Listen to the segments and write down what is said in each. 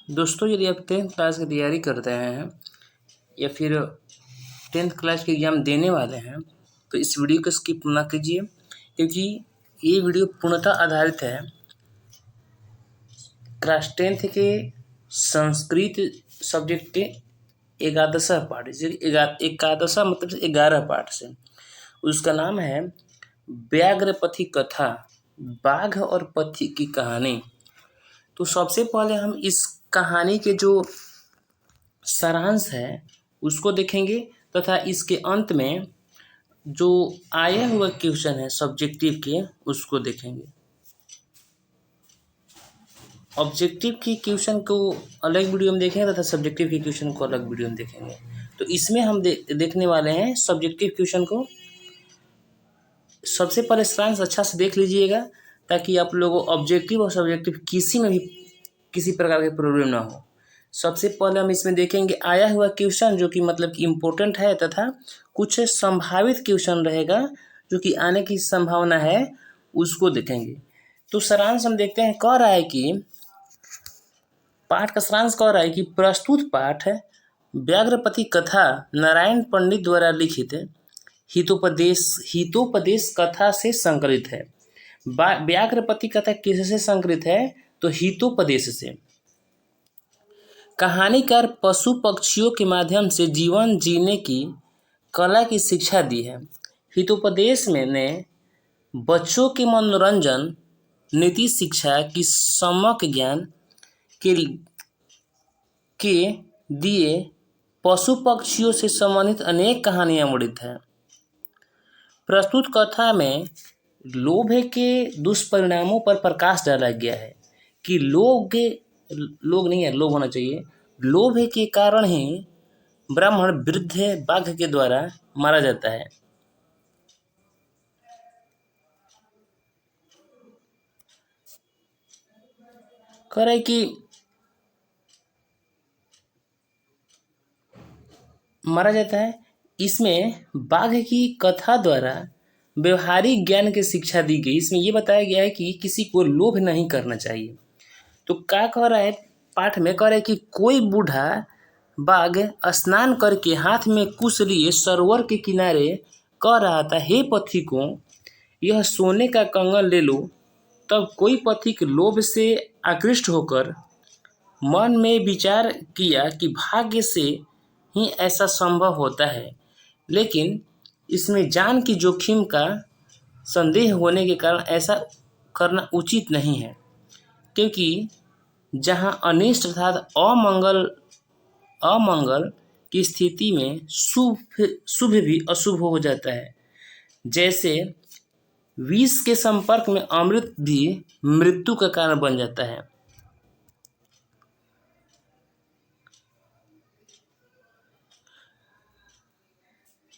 दोस्तों, यदि आप 10th क्लास की तैयारी कर रहे हैं या फिर 10th क्लास के एग्ज़ाम देने वाले हैं, तो इस वीडियो को स्किप ना कीजिए, क्योंकि ये वीडियो पूर्णतः आधारित है क्लास 10th के संस्कृत सब्जेक्ट के एकादशा पाठ से। एकादशा मतलब 11 पाठ से। उसका नाम है व्याघ्रपथी कथा, बाघ और पथी की कहानी। तो सबसे पहले हम इस कहानी के जो सारांश है उसको देखेंगे तथा इसके अंत में जो आया हुआ क्वेश्चन है सब्जेक्टिव के उसको देखेंगे। ऑब्जेक्टिव की क्वेश्चन को अलग वीडियो में देखेंगे तथा सब्जेक्टिव के क्वेश्चन को अलग वीडियो में देखेंगे। तो इसमें हम देखने वाले हैं सब्जेक्टिव क्वेश्चन को। सबसे पहले सारांश अच्छा से देख लीजिएगा ताकि आप लोगों को ऑब्जेक्टिव और सब्जेक्टिव किसी में भी किसी प्रकार की प्रॉब्लम ना हो। सबसे पहले हम इसमें देखेंगे आया हुआ क्वेश्चन जो कि मतलब कि इम्पोर्टेंट है तथा कुछ संभावित क्वेश्चन रहेगा जो कि आने की संभावना है, उसको देखेंगे। तो सारांश हम देखते हैं, कह रहा है कि पाठ का सारांश कह रहा है कि प्रस्तुत पाठ व्याघ्रपथी कथा नारायण पंडित द्वारा लिखित हितोपदेश कथा से संकलित है। व्याघ्रपथी कथा किससे संकलित है? तो हितोपदेश से। कहानीकार पशु पक्षियों के माध्यम से जीवन जीने की कला की शिक्षा दी है। हितोपदेश में ने बच्चों के मनोरंजन, नीति शिक्षा की सम्यक ज्ञान के दिए पशु पक्षियों से संबंधित अनेक कहानियाँ वर्णित हैं। प्रस्तुत कथा में लोभ के दुष्परिणामों पर प्रकाश डाला गया है कि लोभ होना चाहिए। लोभ के कारण ही ब्राह्मण वृद्ध बाघ के द्वारा मारा जाता है। कह रहे कि मारा जाता है। इसमें बाघ की कथा द्वारा व्यवहारिक ज्ञान की शिक्षा दी गई। इसमें ये बताया गया है कि किसी को लोभ नहीं करना चाहिए। तो क्या कह रहा है पाठ में? कह रहा है कि कोई बूढ़ा बाघ स्नान करके हाथ में कुश लिए सरोवर के किनारे कह रहा था, हे पथिकों, यह सोने का कंगन ले लो। तब कोई पथिक लोभ से आकृष्ट होकर मन में विचार किया कि भाग्य से ही ऐसा संभव होता है, लेकिन इसमें जान की जोखिम का संदेह होने के कारण ऐसा करना उचित नहीं है, क्योंकि जहाँ अनिष्ट अर्थात अमंगल की स्थिति में शुभ भी अशुभ हो जाता है। जैसे विष के संपर्क में अमृत भी मृत्यु का कारण बन जाता है।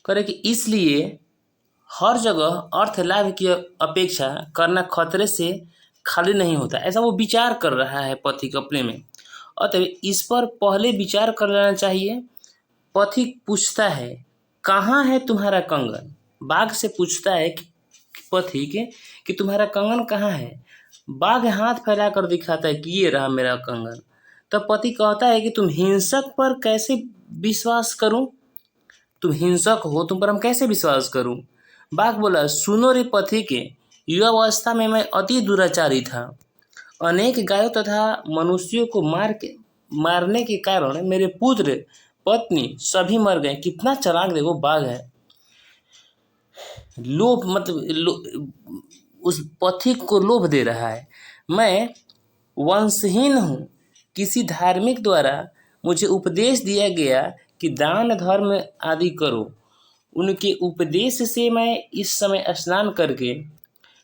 करे कि इसलिए हर जगह अर्थ लाभ की अपेक्षा करना खतरे से खाली नहीं होता, ऐसा वो विचार कर रहा है पथिक अपने में। अतः इस पर पहले विचार कर लेना चाहिए। पथिक पूछता है, कहाँ है तुम्हारा कंगन? बाघ से पूछता है कि पथिक कि तुम्हारा कंगन कहाँ है? बाघ हाथ फैलाकर दिखाता है कि ये रहा मेरा कंगन। तब पति कहता है कि तुम हिंसक पर कैसे विश्वास करूं? तुम हिंसक हो, तुम पर हम कैसे विश्वास करूं? बाघ बोला, सुनो रे पथिक, युवावस्था में मैं अति दुराचारी था। अनेक गायों तथा मनुष्यों को मारने के कारण मेरे पुत्र पत्नी सभी मर गए। कितना चालाक देखो बाघ है। लोभ मतलब उस पथिक को लोभ दे रहा है। मैं वंशहीन हूँ। किसी धार्मिक द्वारा मुझे उपदेश दिया गया कि दान धर्म आदि करो। उनके उपदेश से मैं इस समय स्नान करके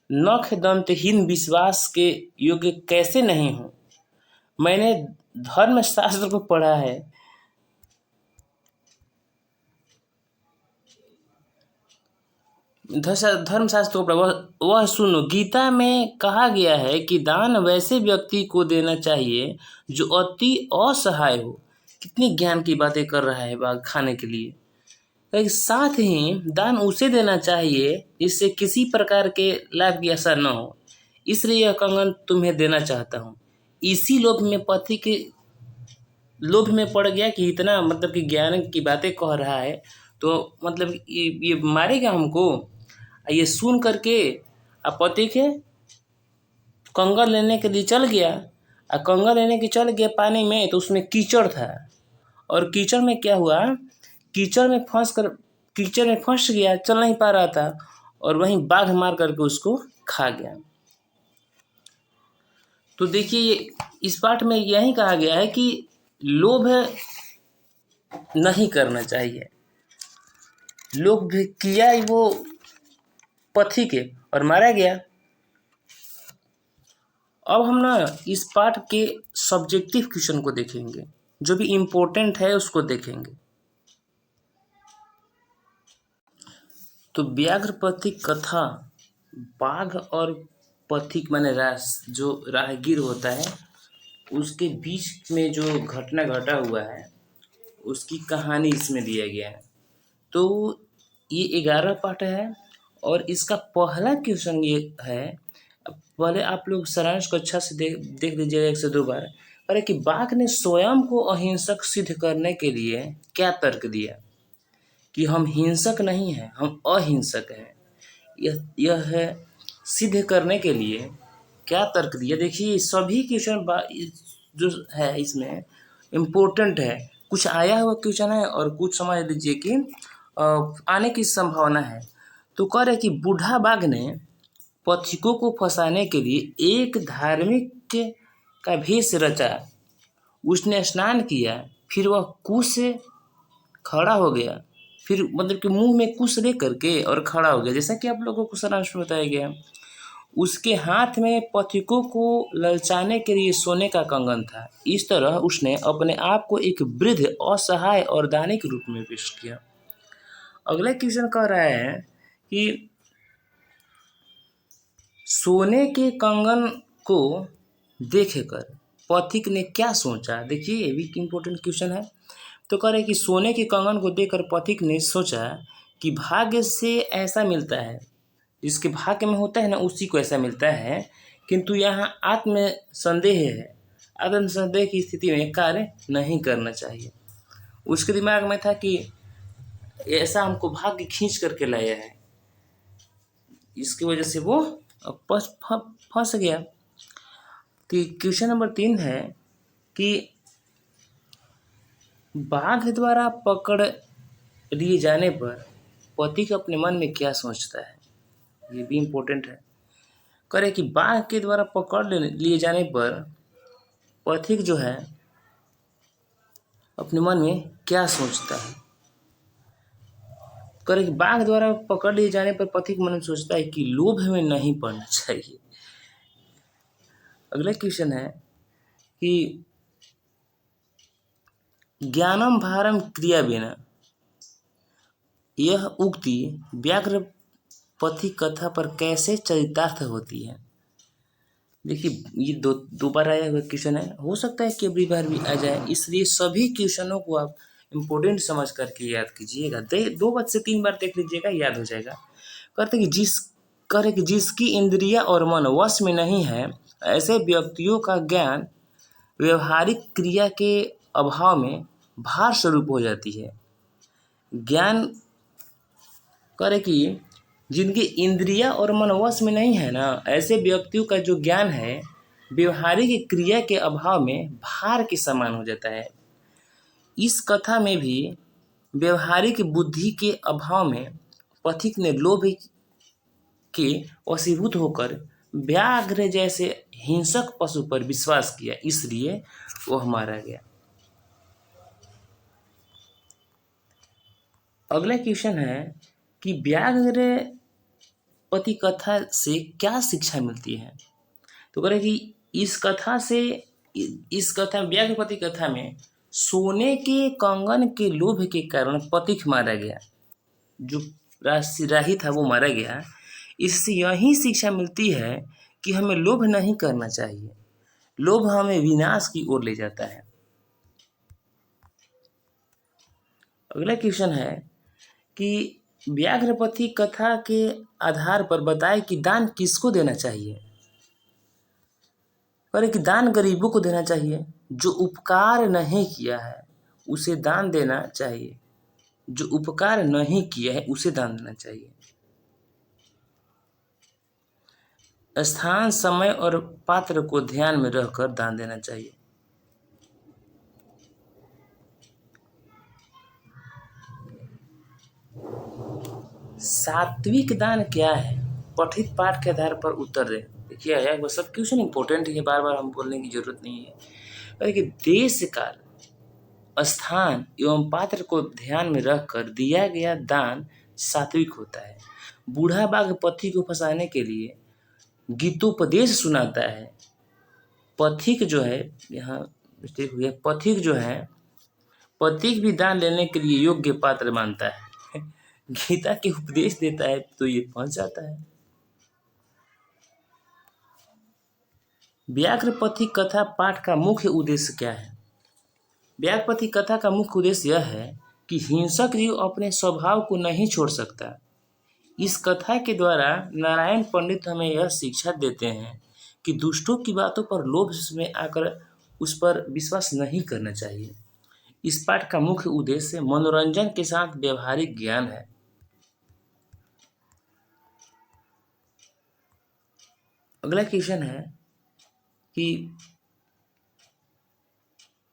नख दंतहीन विश्वास के योग्य कैसे नहीं हूँ? मैंने धर्मशास्त्र को पढ़ा है। धर्मशास्त्र को पढ़ा, वह सुनो, गीता में कहा गया है कि दान वैसे व्यक्ति को देना चाहिए जो अति असहाय हो। कितनी ज्ञान की बातें कर रहा है बाघ खाने के लिए। साथ ही दान उसे देना चाहिए जिससे किसी प्रकार के लाभ की आशा न हो। इसलिए यह कंगन तुम्हें देना चाहता हूँ। इसी लोभ में पथिक लोभ में पड़ गया कि इतना मतलब कि ज्ञान की बातें कह रहा है, तो मतलब ये मारेगा हमको। ये सुन करके पति के कंगा लेने के लिए चल गया। कंगा लेने के चल गया पानी में, तो उसमें कीचड़ था। और कीचड़ में क्या हुआ, कीचड़ में फंस गया, चल नहीं पा रहा था, और वहीं बाघ मार करके उसको खा गया। तो देखिए, इस पाठ में यही कहा गया है कि लोभ नहीं करना चाहिए। लोभ किया वो पथी के और मारा गया। अब हम ना इस पाठ के सब्जेक्टिव क्वेश्चन को देखेंगे, जो भी इम्पोर्टेंट है उसको देखेंगे। तो व्याघ्र पथिक कथा, बाघ और पथिक माने जो राहगीर होता है, उसके बीच में जो घटना घटा हुआ है उसकी कहानी इसमें दिया गया है। तो ये 11 पार्ट है और इसका पहला क्वेश्चन ये है। पहले आप लोग सारांश को अच्छा से देख लीजिएगा 1 से 2 बार। अरे कि बाघ ने स्वयं को अहिंसक सिद्ध करने के लिए क्या तर्क दिया कि हम हिंसक नहीं हैं, हम अहिंसक हैं। यह है सिद्ध करने के लिए क्या तर्क दिया। देखिए, सभी क्वेश्चन जो है इसमें इम्पोर्टेंट है। कुछ आया हुआ क्वेश्चन है और कुछ समझ लीजिए कि आने की संभावना है। तो कह रहे कि बूढ़ा बाघ ने पथिकों को फंसाने के लिए एक धार्मिक का भेष रचा। उसने स्नान किया, फिर वह कुश से खड़ा हो गया, फिर मतलब कि मुंह में कुश ले करके और खड़ा हो गया, जैसा कि आप लोगों को सारांश में बताया गया। उसके हाथ में पथिकों को ललचाने के लिए सोने का कंगन था। इस तरह उसने अपने आप को एक वृद्ध, असहाय और दानी के रूप में पेश किया। अगला क्वेश्चन कह रहा है कि सोने के कंगन को देखकर पथिक ने क्या सोचा। देखिए, ये भी इम्पोर्टेंट क्वेश्चन है। तो कह रहे कि सोने के कंगन को देखकर पथिक ने सोचा कि भाग्य से ऐसा मिलता है, जिसके भाग्य में होता है ना उसी को ऐसा मिलता है। किंतु यहाँ आत्म संदेह है, आत्म संदेह की स्थिति में कार्य नहीं करना चाहिए। उसके दिमाग में था कि ऐसा हमको भाग्य खींच करके लाया है, इसकी वजह से वो फंस गया। तो क्वेश्चन नंबर 3 है कि बाघ द्वारा पकड़ लिए जाने पर पथिक अपने मन में क्या सोचता है। ये भी इम्पोर्टेंट है। करे कि बाघ के द्वारा पकड़ लिए जाने पर पथिक जो है अपने मन में क्या सोचता है। करे कि बाघ द्वारा पकड़ लिए जाने पर पथिक मन में सोचता है कि लोभ में नहीं पड़ना चाहिए। अगला क्वेश्चन है कि ज्ञानम भारम क्रिया बिना, यह उक्ति व्याघ्र पथिक कथा पर कैसे चरितार्थ होती है। देखिए, ये दो बार आया हुआ क्वेश्चन है, हो सकता है कि अगली बार भी आ जाए, इसलिए सभी क्वेश्चनों को आप इम्पोर्टेंट समझ करके याद कीजिएगा। 2 बार से 3 बार देख लीजिएगा, याद हो जाएगा। कहते कि जिसकी इंद्रिया और मन वश में नहीं है, ऐसे व्यक्तियों का ज्ञान व्यवहारिक क्रिया के अभाव में भार स्वरूप हो जाती है। ज्ञान करे कि जिनकी इंद्रिया और मन वश में नहीं है ना, ऐसे व्यक्तियों का जो ज्ञान है व्यवहारिक क्रिया के अभाव में भार के समान हो जाता है। इस कथा में भी व्यवहारिक बुद्धि के अभाव में पथिक ने लोभ के वशीभूत होकर व्याघ्र जैसे हिंसक पशु पर विश्वास किया, इसलिए वह मारा गया। अगला क्वेश्चन है कि व्याघ्र पति कथा से क्या शिक्षा मिलती है। तो कह रहे कि इस कथा व्याघ्रपति कथा में सोने के कंगन के लोभ के कारण पथिक मारा गया, जो राही था वो मारा गया। इससे यही शिक्षा मिलती है कि हमें लोभ नहीं करना चाहिए, लोभ हमें विनाश की ओर ले जाता है। अगला क्वेश्चन है कि व्याघ्रपति कथा के आधार पर बताएं कि दान किसको देना चाहिए। पर कि दान गरीबों को देना चाहिए, जो उपकार नहीं किया है उसे दान देना चाहिए, जो उपकार नहीं किया है उसे दान देना चाहिए। स्थान, समय और पात्र को ध्यान में रखकर दान देना चाहिए। सात्विक दान क्या है? पठित पाठ के आधार पर उत्तर दें। देखिए है वो सब क्वेश्चन इंपॉर्टेंट है, बार बार हम बोलने की जरूरत नहीं है। देखिए देश काल, स्थान एवं पात्र को ध्यान में रखकर दिया गया दान सात्विक होता है। बूढ़ा बाघ पथी को फंसाने के लिए गीतोपदेश सुनाता है। पथिक जो है, यहाँ मिस्टेक हुई है, पथिक जो है, पथिक भी दान लेने के लिए योग्य पात्र मानता है। गीता के उपदेश देता है तो ये फंस जाता है। व्याघ्रपथी कथा पाठ का मुख्य उद्देश्य क्या है? व्याघ्रपथी कथा का मुख्य उद्देश्य यह है कि हिंसक जीव अपने स्वभाव को नहीं छोड़ सकता। इस कथा के द्वारा नारायण पंडित हमें यह शिक्षा देते हैं कि दुष्टों की बातों पर लोभ में आकर उस पर विश्वास नहीं करना चाहिए। इस पाठ का मुख्य उद्देश्य मनोरंजन के साथ व्यवहारिक ज्ञान है। अगला क्वेश्चन है कि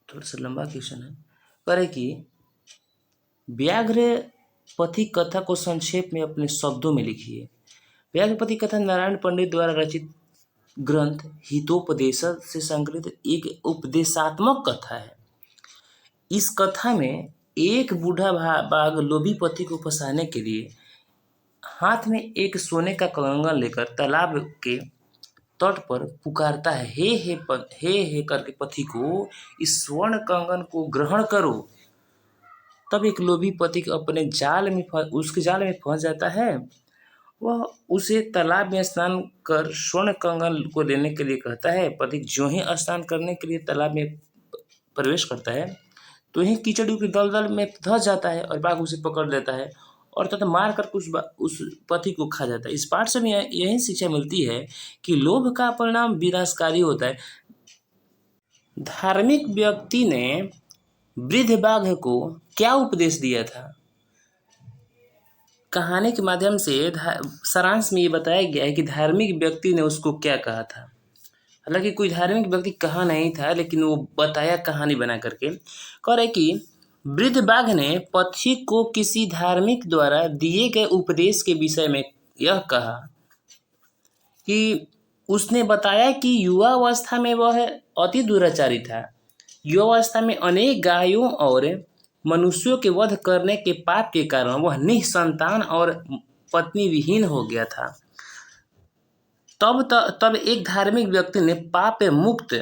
थोड़ा सा लंबा क्वेश्चन है, पर है कि व्याघ्रपथी कथा को संक्षेप में अपने शब्दों में लिखिए। व्याघ्रपथी कथा नारायण पंडित द्वारा रचित ग्रंथ हितोपदेश से संकलित एक उपदेशात्मक कथा है। इस कथा में एक बूढ़ा बाघ लोभी पति को फंसाने के लिए हाथ में एक सोने का कंगन लेकर तालाब के तट पर पुकारता है, हे करके पति को इस स्वर्ण कंगन को ग्रहण करो। तब एक लोभी पति अपने उसके जाल में फंस जाता है। वह उसे तालाब में स्नान कर स्वर्ण कंगन को लेने के लिए कहता है। पति जो ही स्नान करने के लिए तालाब में प्रवेश करता है तो ही कीचड़ के दलदल में धंस जाता है और बाघ उसे पकड़ लेता है और तथा मार कर उस पति को खा जाता है। इस पाठ से यही शिक्षा मिलती है कि लोभ का परिणाम विनाशकारी होता है। धार्मिक व्यक्ति ने वृद्ध बाघ को क्या उपदेश दिया था? कहानी के माध्यम से सारांश में ये बताया गया है कि धार्मिक व्यक्ति ने उसको क्या कहा था। हालांकि कोई धार्मिक व्यक्ति कहा नहीं था, लेकिन वो बताया कहानी बना करके। कह रहे कि वृद्ध बाघ ने पक्षी को किसी धार्मिक द्वारा दिए गए उपदेश के विषय में यह कहा कि उसने बताया कि युवावस्था में वह अति दुराचारी था। युवावस्था में अनेक गायों और मनुष्यों के वध करने के पाप के कारण वह निसंतान और पत्नी विहीन हो गया था। तब एक धार्मिक व्यक्ति ने पाप मुक्त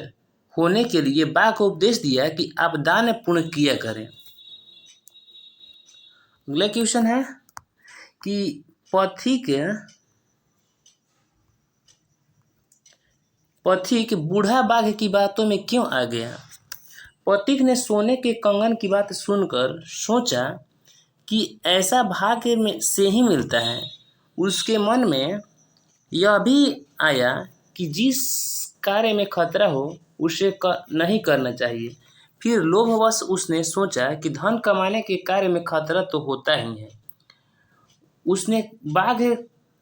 होने के लिए बाघ को उपदेश दिया कि आप दान पुण्य किया करें। अगला क्वेश्चन है कि पथिक बूढ़ा बाघ की बातों में क्यों आ गया? पथिक ने सोने के कंगन की बात सुनकर सोचा कि ऐसा भाग्य में से ही मिलता है। उसके मन में यह भी आया कि जिस कार्य में खतरा हो उसे नहीं करना चाहिए। फिर लोभवश उसने सोचा कि धन कमाने के कार्य में खतरा तो होता ही है। उसने बाघ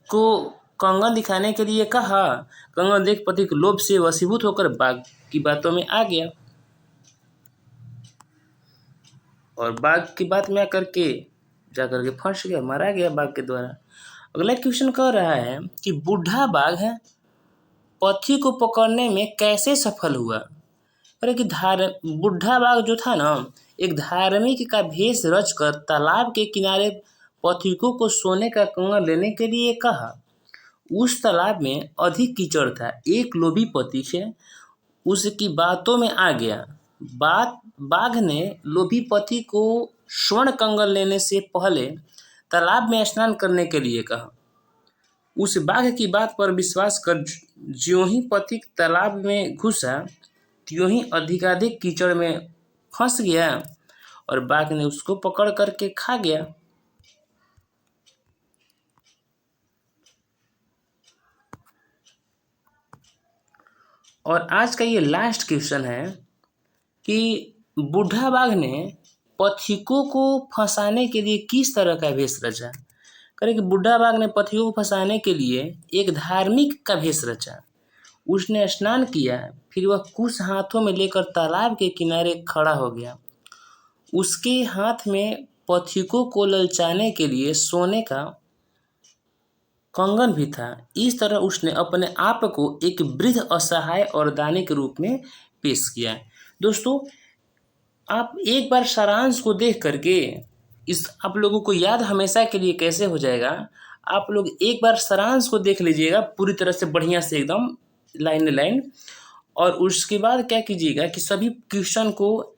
को कंगन दिखाने के लिए कहा। कंगन देख पति के लोभ से वशीभूत होकर बाघ की बातों में आ गया और बाघ की बात में आकर के जाकर के फंस गया, मारा गया बाघ के द्वारा। अगला क्वेश्चन कह रहा है कि बूढ़ा बाघ पक्षी को पकड़ने में कैसे सफल हुआ? अरे कि बूढ़ा बाघ जो था ना, एक धार्मिक का भेष रचकर तालाब के किनारे पथिकों को सोने का कंगन लेने के लिए कहा। उस तालाब में अधिक कीचड़ था। एक लोभी पथिक है उसकी बातों में आ गया। बाघ ने लोभी पथिक को स्वर्ण कंगन लेने से पहले तालाब में स्नान करने के लिए कहा। उस बाघ की बात पर विश्वास कर ज्यों ही पथिक तालाब में घुसा त्यों ही अधिकाधिक कीचड़ में फंस गया और बाघ ने उसको पकड़ करके खा गया। और आज का ये लास्ट क्वेश्चन है कि बुढ़ा बाघ ने पथिकों को फंसाने के लिए किस तरह का वेश रचा। करें कि बुढ़ा बाघ ने पथिकों को फंसाने के लिए एक धार्मिक का वेश रचा। उसने स्नान किया, फिर वह कुछ हाथों में लेकर तालाब के किनारे खड़ा हो गया। उसके हाथ में पथिकों को ललचाने के लिए सोने का कंगन भी था। इस तरह उसने अपने आप को एक वृद्ध, असहाय और दानी के रूप में पेश किया। दोस्तों, आप एक बार सारांश को देख करके इस आप लोगों को याद हमेशा के लिए कैसे हो जाएगा। आप लोग एक बार सारांश को देख लीजिएगा पूरी तरह से, बढ़िया से, एकदम लाइन लाइन, और उसके बाद क्या कीजिएगा कि सभी क्वेश्चन को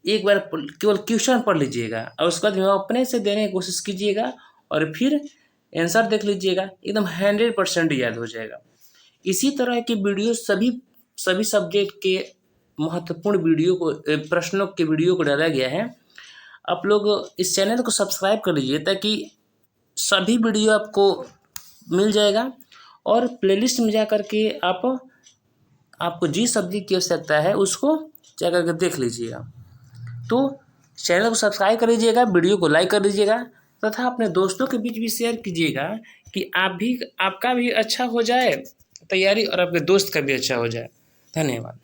एक बार केवल क्वेश्चन पढ़ लीजिएगा और उसके बाद अपने से देने की कोशिश कीजिएगा और फिर आंसर देख लीजिएगा, एकदम 100% याद हो जाएगा। इसी तरह के वीडियो सभी सब्जेक्ट के महत्वपूर्ण वीडियो को, प्रश्नों के वीडियो को डाला गया है। आप लोग इस चैनल को सब्सक्राइब कर लीजिए ताकि सभी वीडियो आपको मिल जाएगा, और प्लेलिस्ट में जा कर के आपको जिस सब्जेक्ट की आवश्यकता है उसको जा कर के देख लीजिएगा। तो चैनल को सब्सक्राइब कर लीजिएगा, वीडियो को लाइक कर दीजिएगा तथा अपने दोस्तों के बीच भी शेयर कीजिएगा कि आपका भी अच्छा हो जाए तैयारी और आपके दोस्त का भी अच्छा हो जाए। धन्यवाद।